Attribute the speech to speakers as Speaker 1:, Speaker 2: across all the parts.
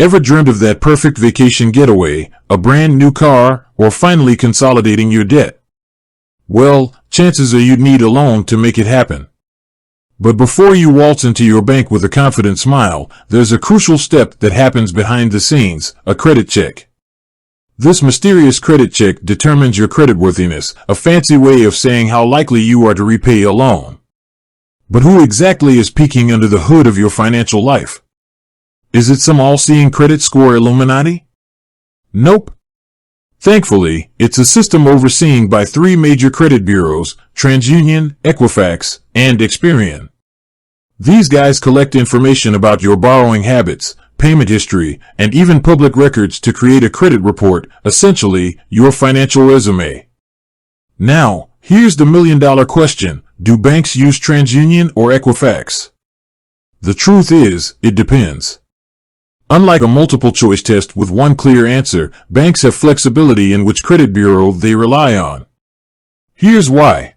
Speaker 1: Ever dreamed of that perfect vacation getaway, a brand new car, or finally consolidating your debt? Well, chances are you'd need a loan to make it happen. But before you waltz into your bank with a confident smile, there's a crucial step that happens behind the scenes, a credit check. This mysterious credit check determines your creditworthiness, a fancy way of saying how likely you are to repay a loan. But who exactly is peeking under the hood of your financial life? Is it some all-seeing credit score Illuminati? Nope. Thankfully, it's a system overseen by three major credit bureaus, Transunion, Equifax, and Experian. These guys collect information about your borrowing habits, payment history, and even public records to create a credit report, essentially, your financial resume. Now, here's the million-dollar question: do banks use Transunion or Equifax? The truth is, it depends. Unlike a multiple-choice test with one clear answer, banks have flexibility in which credit bureau they rely on. Here's why.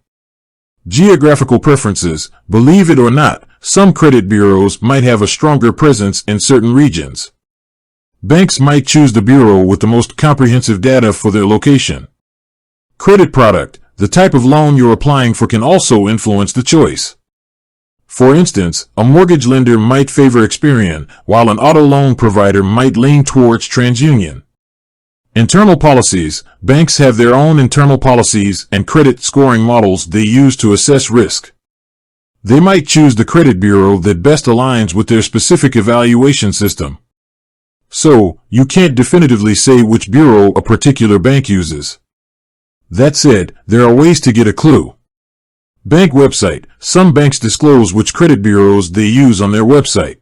Speaker 1: Geographical preferences. Believe it or not, some credit bureaus might have a stronger presence in certain regions. Banks might choose the bureau with the most comprehensive data for their location. Credit product. The type of loan you're applying for can also influence the choice. For instance, a mortgage lender might favor Experian, while an auto loan provider might lean towards Transunion. Internal policies. Banks have their own internal policies and credit scoring models they use to assess risk. They might choose the credit bureau that best aligns with their specific evaluation system. So, you can't definitively say which bureau a particular bank uses. That said, there are ways to get a clue. Bank website. Some banks disclose which credit bureaus they use on their website.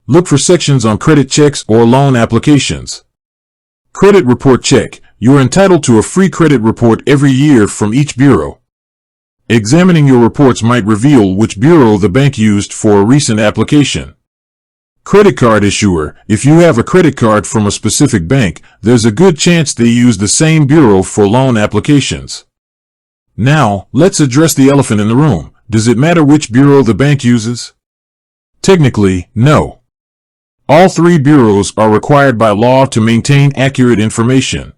Speaker 1: Look for sections on credit checks or loan applications. Credit report check. You're entitled to a free credit report every year from each bureau. Examining your reports might reveal which bureau the bank used for a recent application. Credit card issuer. If you have a credit card from a specific bank, there's a good chance they use the same bureau for loan applications. Now, let's address the elephant in the room. Does it matter which bureau the bank uses? Technically, no. All three bureaus are required by law to maintain accurate information.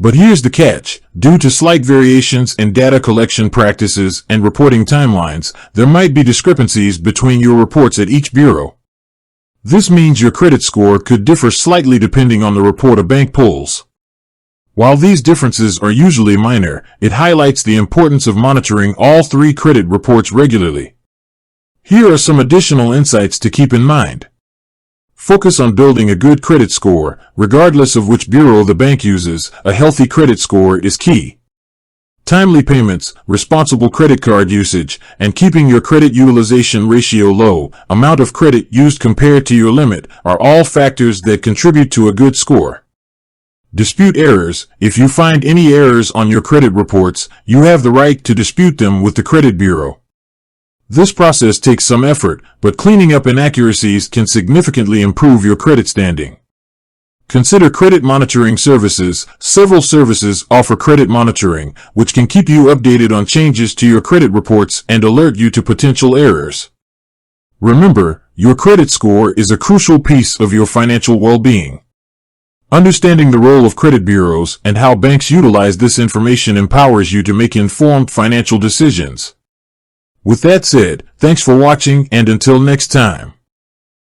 Speaker 1: But here's the catch. Due to slight variations in data collection practices and reporting timelines, there might be discrepancies between your reports at each bureau. This means your credit score could differ slightly depending on the report a bank pulls. While these differences are usually minor, it highlights the importance of monitoring all three credit reports regularly. Here are some additional insights to keep in mind. Focus on building a good credit score. Regardless of which bureau the bank uses, a healthy credit score is key. Timely payments, responsible credit card usage, and keeping your credit utilization ratio low, amount of credit used compared to your limit, are all factors that contribute to a good score. Dispute errors. If you find any errors on your credit reports, you have the right to dispute them with the credit bureau. This process takes some effort, but cleaning up inaccuracies can significantly improve your credit standing. Consider credit monitoring services. Several services offer credit monitoring, which can keep you updated on changes to your credit reports and alert you to potential errors. Remember, your credit score is a crucial piece of your financial well-being. Understanding the role of credit bureaus and how banks utilize this information empowers you to make informed financial decisions. With that said, thanks for watching, and until next time.